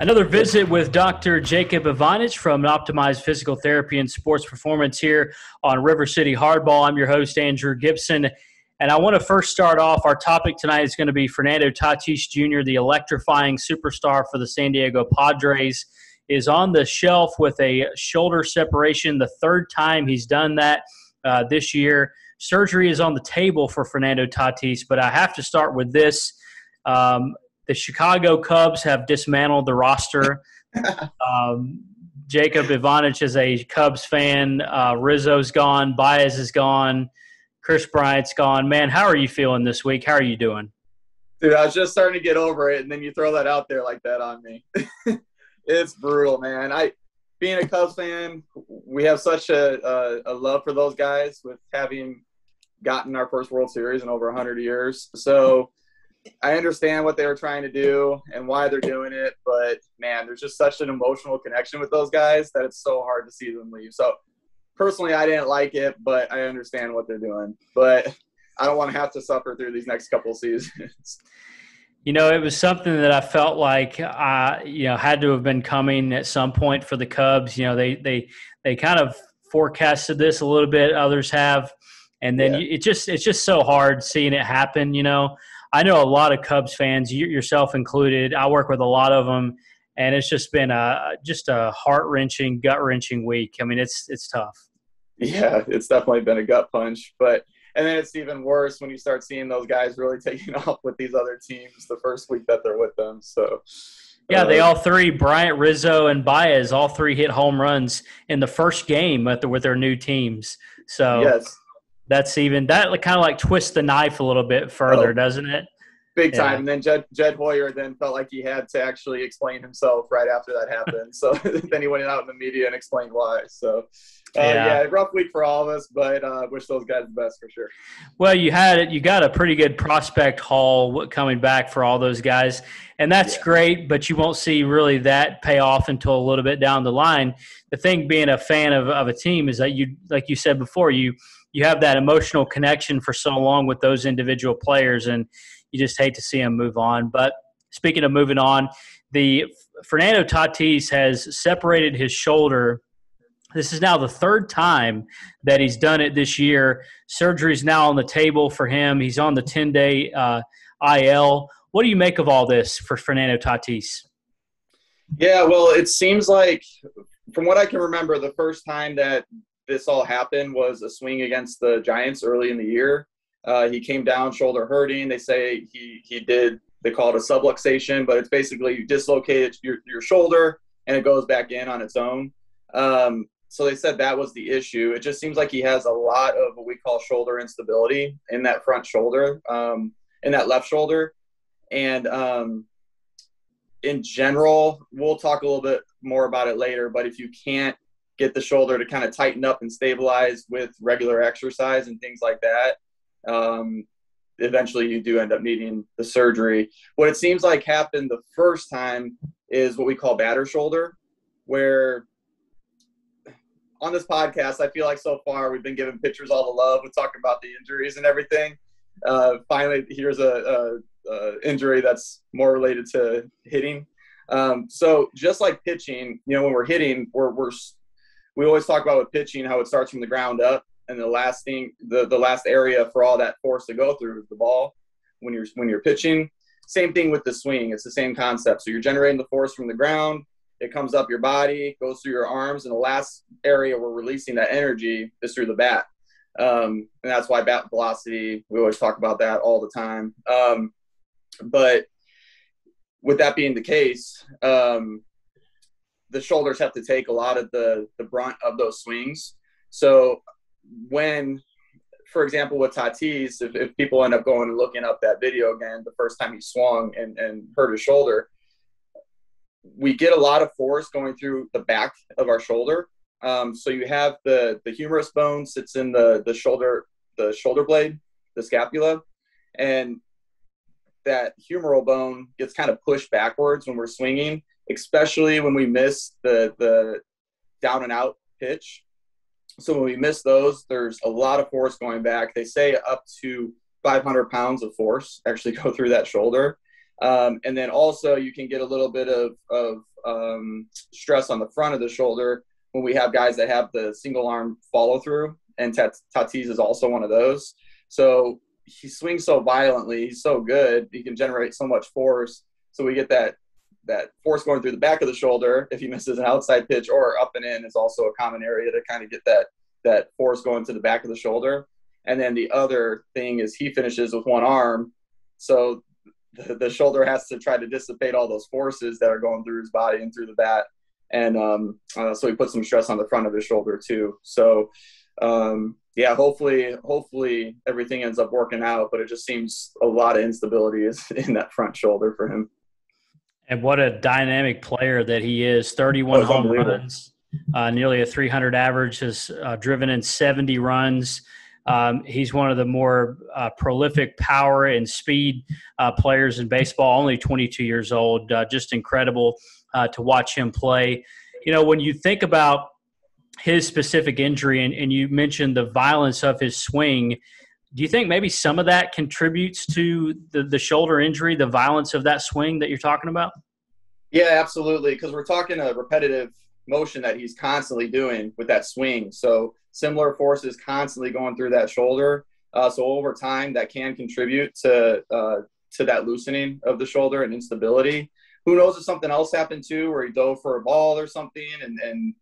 Another visit with Dr. Jacob Evanich from Optimized Physical Therapy and Sports Performance here on River City Hardball. I'm your host, Andrew Gibson, and I want to first start off. Our topic tonight is going to be Fernando Tatis Jr., the electrifying superstar for the San Diego Padres, is on the shelf with a shoulder separation, the third time he's done that this year. Surgery is on the table for Fernando Tatis, but I have to start with this. The Chicago Cubs have dismantled the roster. Jacob Evanich is a Cubs fan. Rizzo's gone. Baez is gone. Chris Bryant's gone. Man, how are you feeling this week? How are you doing? Dude, I was just starting to get over it, and then you throw that out there like that on me. It's brutal, man. Being a Cubs fan, we have such a love for those guys with having gotten our first World Series in over 100 years. So I understand what they were trying to do and why they're doing it, but, man, there's just such an emotional connection with those guys that it's so hard to see them leave. So, personally, I didn't like it, but I understand what they're doing. But I don't want to have to suffer through these next couple of seasons. You know, it was something that I felt like had to have been coming at some point for the Cubs. You know, they kind of forecasted this a little bit. Others have. And then it's just so hard seeing it happen, you know. I know a lot of Cubs fans, yourself included. I work with a lot of them, and it's just been a heart-wrenching, gut-wrenching week. I mean, it's tough. Yeah, it's definitely been a gut punch. And then it's even worse when you start seeing those guys really taking off with these other teams the first week that they're with them. So, yeah, they all three, Bryant, Rizzo, and Baez, all three hit home runs in the first game with their new teams. So yes. That kind of like twists the knife a little bit further, doesn't it? Big time. And then Jed Hoyer then felt like he had to actually explain himself right after that happened. So then he went out in the media and explained why. So, rough week for all of us, but wish those guys the best for sure. Well, you got a pretty good prospect haul coming back for all those guys, and that's great, but you won't see really that pay off until a little bit down the line. The thing being a fan of a team is that you, like you said before, you have that emotional connection for so long with those individual players, and you just hate to see them move on. But speaking of moving on, the Fernando Tatis has separated his shoulder. This is now the third time that he's done it this year. Surgery is now on the table for him. He's on the 10-day IL. What do you make of all this for Fernando Tatis? Yeah, well, it seems like, from what I can remember, the first time that this all happened was a swing against the Giants early in the year. He came down shoulder hurting. They say they call it a subluxation, but it's basically you dislocate your shoulder and it goes back in on its own. So they said that was the issue. It just seems like he has a lot of what we call shoulder instability in that front shoulder, in that left shoulder. And in general, we'll talk a little bit more about it later, but if you can't get the shoulder to kind of tighten up and stabilize with regular exercise and things like that, eventually you do end up needing the surgery. What it seems like happened the first time is what we call batter's shoulder, where on this podcast, I feel like so far we've been giving pitchers all the love. We're talking about the injuries and everything. Finally, here's a injury that's more related to hitting. So just like pitching, you know, when we're hitting, we always talk about with pitching how it starts from the ground up, and the last area for all that force to go through is the ball when you're pitching. Same thing with the swing. It's the same concept. So you're generating the force from the ground. It comes up your body, goes through your arms, and the last area we're releasing that energy is through the bat. And that's why bat velocity, we always talk about that all the time. But with that being the case, the shoulders have to take a lot of the brunt of those swings. So when, for example, with Tatis, if people end up going and looking up that video again, the first time he swung and hurt his shoulder, we get a lot of force going through the back of our shoulder. So you have the humerus bone sits in the shoulder blade, the scapula, and that humeral bone gets kind of pushed backwards when we're swinging, especially when we miss the down and out pitch. So when we miss those, there's a lot of force going back. They say up to 500 pounds of force actually go through that shoulder. And then also you can get a little bit of stress on the front of the shoulder when we have guys that have the single arm follow through, and Tatis is also one of those. So he swings so violently, he's so good, he can generate so much force. So we get that force going through the back of the shoulder if he misses an outside pitch, or up and in is also a common area to kind of get that force going to the back of the shoulder. And then the other thing is he finishes with one arm, so the shoulder has to try to dissipate all those forces that are going through his body and through the bat. And so he puts some stress on the front of his shoulder too. So yeah, hopefully everything ends up working out, but it just seems a lot of instability is in that front shoulder for him. And what a dynamic player that he is. 31 home runs, nearly a 300 average, has driven in 70 runs. He's one of the more prolific power and speed players in baseball, only 22 years old. Just incredible to watch him play. You know, when you think about his specific injury, and you mentioned the violence of his swing, do you think maybe some of that contributes to the shoulder injury, the violence of that swing that you're talking about? Yeah, absolutely, because we're talking a repetitive motion that he's constantly doing with that swing. So similar forces constantly going through that shoulder. So over time, that can contribute to that loosening of the shoulder and instability. Who knows if something else happened too, where he dove for a ball or something, and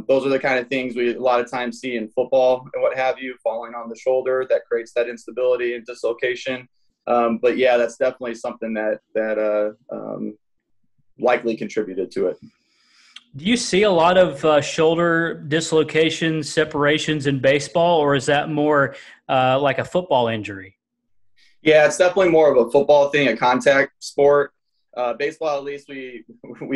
those are the kind of things we a lot of times see in football and what have you, falling on the shoulder that creates that instability and dislocation. But yeah, that's definitely something that likely contributed to it. Do you see a lot of shoulder dislocations, separations in baseball, or is that more like a football injury? Yeah, it's definitely more of a football thing, a contact sport. Baseball, at least we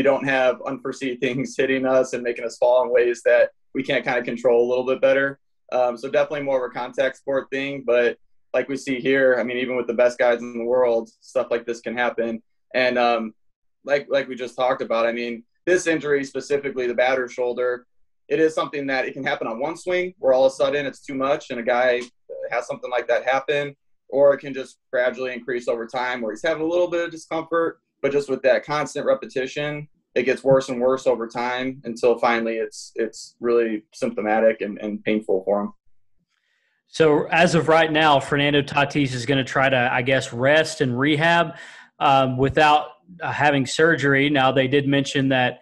don't have unforeseen things hitting us and making us fall in ways that we can't kind of control a little bit better. So definitely more of a contact sport thing. But like we see here, I mean, even with the best guys in the world, stuff like this can happen. And like we just talked about, I mean, this injury specifically, the batter's shoulder, it is something that it can happen on one swing where all of a sudden it's too much and a guy has something like that happen, or it can just gradually increase over time where he's having a little bit of discomfort. But just with that constant repetition, it gets worse and worse over time until finally it's really symptomatic and painful for him. So as of right now, Fernando Tatis is going to try to, I guess, rest and rehab without having surgery. Now, they did mention that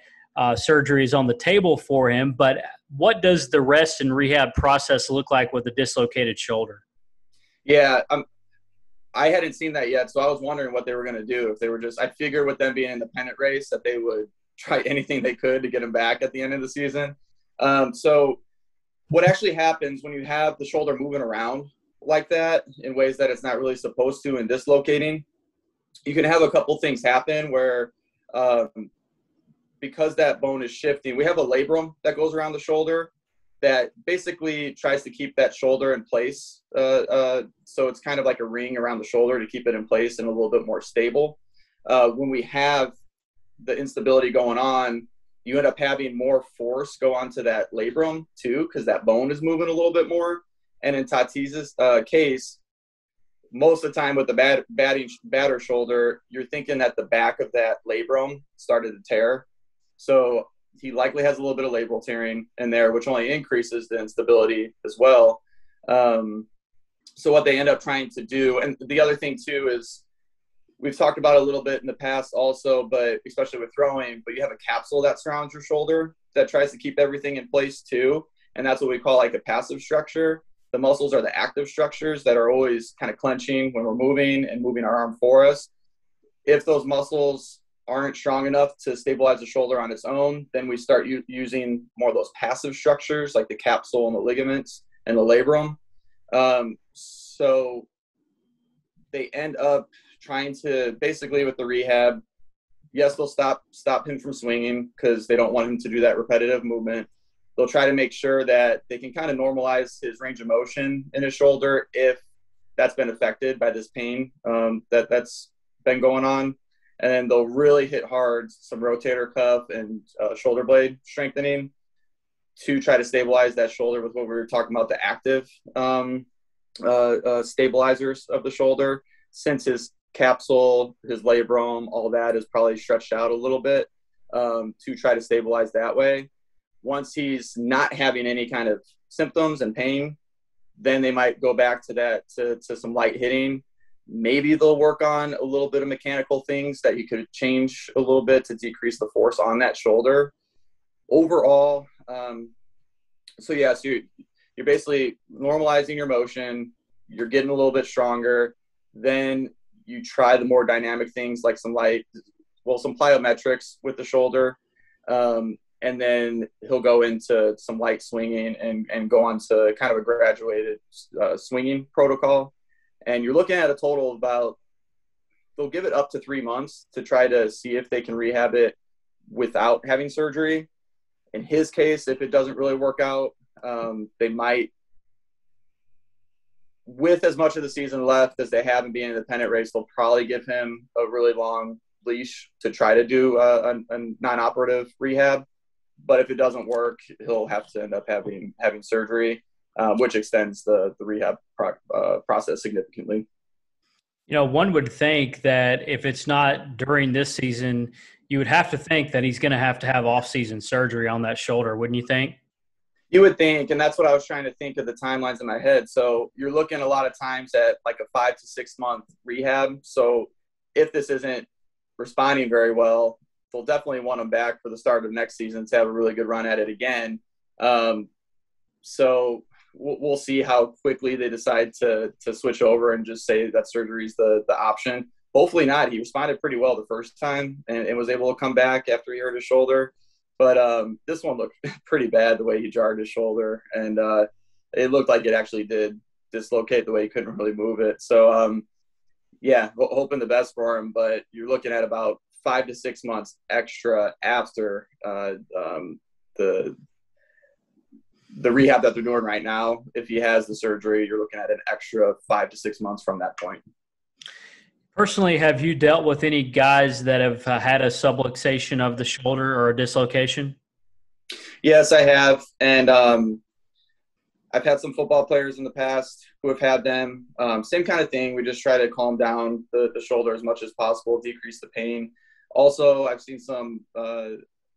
surgery is on the table for him, but what does the rest and rehab process look like with a dislocated shoulder? Yeah, I hadn't seen that yet, so I was wondering what they were going to do. If they were just – I figured with them being in the pennant race that they would try anything they could to get him back at the end of the season. So what actually happens when you have the shoulder moving around like that in ways that it's not really supposed to and dislocating, you can have a couple things happen where because that bone is shifting, we have a labrum that goes around the shoulder that basically tries to keep that shoulder in place. So it's kind of like a ring around the shoulder to keep it in place and a little bit more stable. When we have the instability going on, you end up having more force go onto that labrum too, because that bone is moving a little bit more. And in Tatis's case, most of the time with the batter shoulder, you're thinking that the back of that labrum started to tear. So he likely has a little bit of labral tearing in there, which only increases the instability as well. So what they end up trying to do, and the other thing too is we've talked about it a little bit in the past also, but especially with throwing, but you have a capsule that surrounds your shoulder that tries to keep everything in place too. And that's what we call like a passive structure. The muscles are the active structures that are always kind of clenching when we're moving and moving our arm for us. If those muscles aren't strong enough to stabilize the shoulder on its own, then we start using more of those passive structures like the capsule and the ligaments and the labrum. So they end up trying to basically with the rehab, yes, they'll stop him from swinging because they don't want him to do that repetitive movement. They'll try to make sure that they can kind of normalize his range of motion in his shoulder if that's been affected by this pain that's been going on. And then they'll really hit hard some rotator cuff and shoulder blade strengthening to try to stabilize that shoulder with what we were talking about, the active stabilizers of the shoulder, since his capsule, his labrum, all that is probably stretched out a little bit. to try to stabilize that way. Once he's not having any kind of symptoms and pain, then they might go back to that, to some light hitting. Maybe they'll work on a little bit of mechanical things that you could change a little bit to decrease the force on that shoulder. Overall, so you're basically normalizing your motion. You're getting a little bit stronger. Then you try the more dynamic things like some plyometrics with the shoulder. And then he'll go into some light swinging and go on to kind of a graduated swinging protocol. And you're looking at a total of they'll give it up to 3 months to try to see if they can rehab it without having surgery. In his case, if it doesn't really work out, they might, with as much of the season left as they have in being in the pennant race, they'll probably give him a really long leash to try to do a non-operative rehab. But if it doesn't work, he'll have to end up having surgery, which extends the rehab process significantly. One would think that if it's not during this season, you would have to think that he's going to have off-season surgery on that shoulder, wouldn't you think? You would think, and that's what I was trying to think of the timelines in my head. So you're looking a lot of times at like a 5 to 6 month rehab. So if this isn't responding very well, they'll definitely want him back for the start of next season to have a really good run at it again. So we'll see how quickly they decide to switch over and just say that surgery is the option. Hopefully not. He responded pretty well the first time and was able to come back after he hurt his shoulder. But this one looked pretty bad, the way he jarred his shoulder. And it looked like it actually did dislocate the way he couldn't really move it. So, hoping the best for him. But you're looking at about 5 to 6 months extra after the rehab that they're doing right now. If he has the surgery, you're looking at an extra 5 to 6 months from that point. Personally, have you dealt with any guys that have had a subluxation of the shoulder or a dislocation? Yes, I have. And I've had some football players in the past who have had them. Same kind of thing. We just try to calm down the shoulder as much as possible, decrease the pain. Also, I've seen some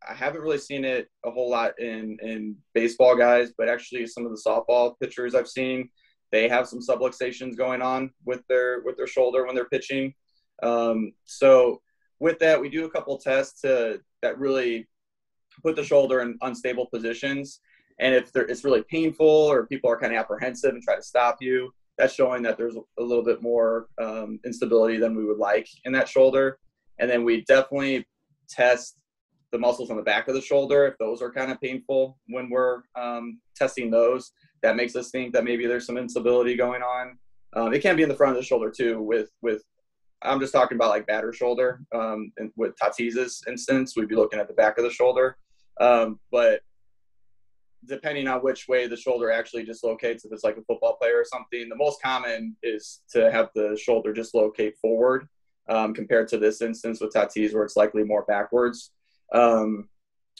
I haven't really seen it a whole lot in baseball guys, but actually some of the softball pitchers I've seen, they have some subluxations going on with their shoulder when they're pitching. So with that, we do a couple tests that really put the shoulder in unstable positions. And if it's really painful or people are kind of apprehensive and try to stop you, that's showing that there's a little bit more instability than we would like in that shoulder. And then we definitely test the muscles on the back of the shoulder. If those are kind of painful when we're testing those, that makes us think that maybe there's some instability going on. It can be in the front of the shoulder too with I'm just talking about like batter shoulder. And with Tatis's instance, we'd be looking at the back of the shoulder. But depending on which way the shoulder actually dislocates, if it's like a football player or something, the most common is to have the shoulder dislocate forward compared to this instance with Tatis where it's likely more backwards.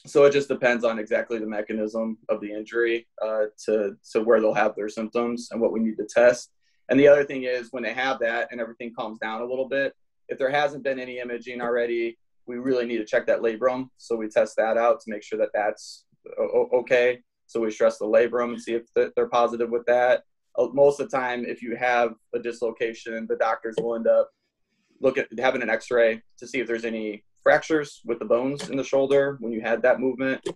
So it just depends on exactly the mechanism of the injury to where they'll have their symptoms and what we need to test. And the other thing is when they have that and everything calms down a little bit, if there hasn't been any imaging already, we really need to check that labrum. So we test that out to make sure that that's okay. So we stress the labrum and see if they're positive with that. Most of the time, if you have a dislocation, the doctors will end up having an x-ray to see if there's any fractures with the bones in the shoulder when you had that movement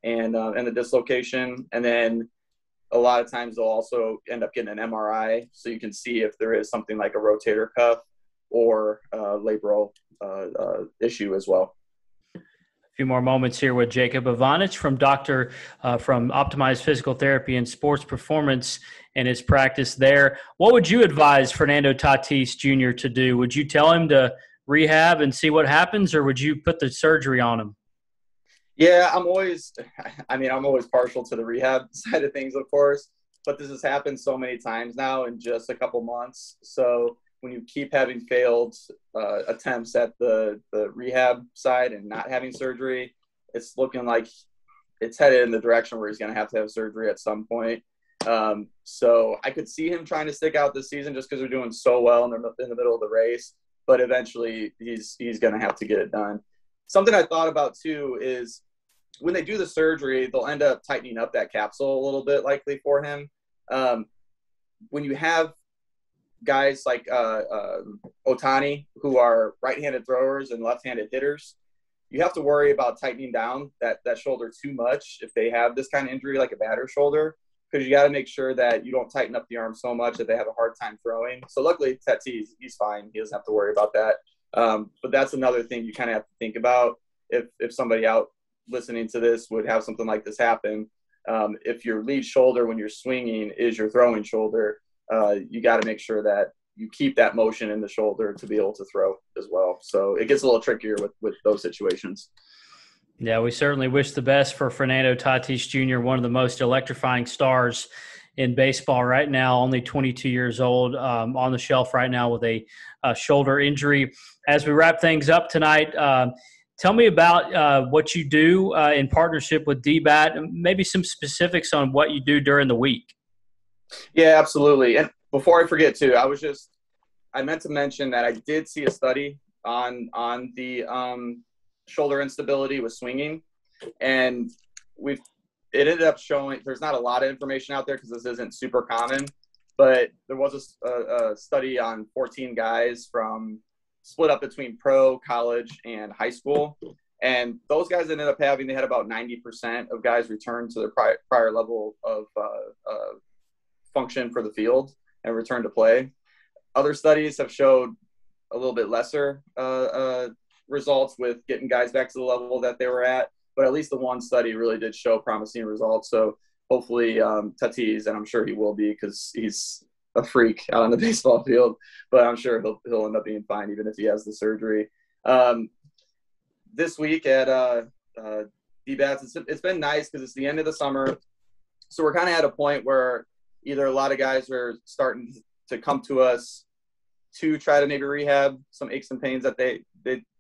and the dislocation. And then a lot of times they'll also end up getting an MRI so you can see if there is something like a rotator cuff or labral issue as well. A few more moments here with Jacob Evanich from Optimized Physical Therapy and Sports Performance and his practice there. What would you advise Fernando Tatis Jr. to do? Would you tell him to rehab and see what happens, or would you put the surgery on him? Yeah, I'm always partial to the rehab side of things, of course, but this has happened so many times now in just a couple months. So when you keep having failed attempts at the rehab side and not having surgery, it's looking like it's headed in the direction where he's going to have surgery at some point. So I could see him trying to stick out this season just because they're doing so well and they're in the middle of the race, but eventually he's going to have to get it done. something I thought about too is when they do the surgery, they'll end up tightening up that capsule a little bit, likely for him. When you have guys like Ohtani, who are right-handed throwers and left-handed hitters, you have to worry about tightening down that shoulder too much if they have this kind of injury, like a batter's shoulder, because you got to make sure that you don't tighten up the arm so much that they have a hard time throwing. So luckily, Tatis, he's fine. He doesn't have to worry about that. But that's another thing you kind of have to think about if somebody out listening to this would have something like this happen. If your lead shoulder when you're swinging is your throwing shoulder, you got to make sure that you keep that motion in the shoulder to be able to throw as well. So it gets a little trickier with those situations. Yeah, we certainly wish the best for Fernando Tatis Jr., one of the most electrifying stars in baseball right now, only 22 years old, on the shelf right now with a shoulder injury. As we wrap things up tonight, tell me about what you do in partnership with DBAT, and maybe some specifics on what you do during the week. Yeah, absolutely. And before I forget too, I meant to mention that I did see a study on the shoulder instability with swinging, and it ended up showing there's not a lot of information out there because this isn't super common, but there was a study on 14 guys from split up between pro, college, and high school, and those guys ended up they had about 90% of guys return to their prior level of function for the field and return to play. Other studies have showed a little bit lesser results with getting guys back to the level that they were at, but at least the one study really did show promising results. So hopefully Tatis, and I'm sure he will be because he's a freak out on the baseball field, but I'm sure he'll end up being fine even if he has the surgery. This week at DBATS, it's been nice because it's the end of the summer, so we're kind of at a point where either a lot of guys are starting to come to us to try to maybe rehab some aches and pains that they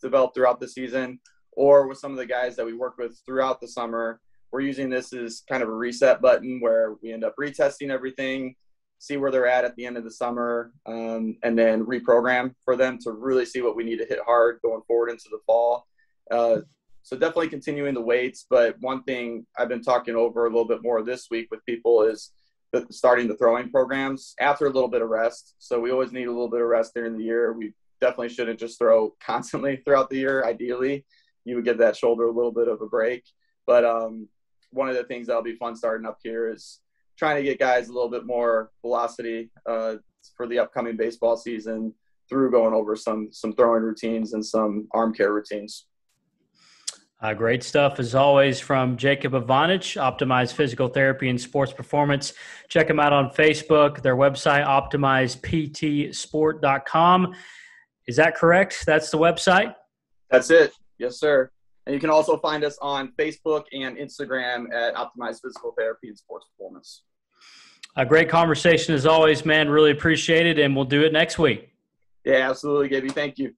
developed throughout the season, or with some of the guys that we work with throughout the summer, we're using this as kind of a reset button where we end up retesting everything, see where they're at the end of the summer, and then reprogram for them to really see what we need to hit hard going forward into the fall. So definitely continuing the weights, but one thing I've been talking over a little bit more this week with people is starting the throwing programs after a little bit of rest. So we always need a little bit of rest during the year. We definitely shouldn't just throw constantly throughout the year. Ideally, you would give that shoulder a little bit of a break. But one of the things that'll be fun starting up here is trying to get guys a little bit more velocity for the upcoming baseball season through going over some throwing routines and some arm care routines. Great stuff, as always, from Jacob Evanich, Optimize Physical Therapy and Sports Performance. Check them out on Facebook, their website, optimizeptsport.com. Is that correct? That's the website? That's it. Yes, sir. And you can also find us on Facebook and Instagram at Optimize Physical Therapy and Sports Performance. A great conversation, as always, man. Really appreciate it, and we'll do it next week. Yeah, absolutely, Gaby. Thank you.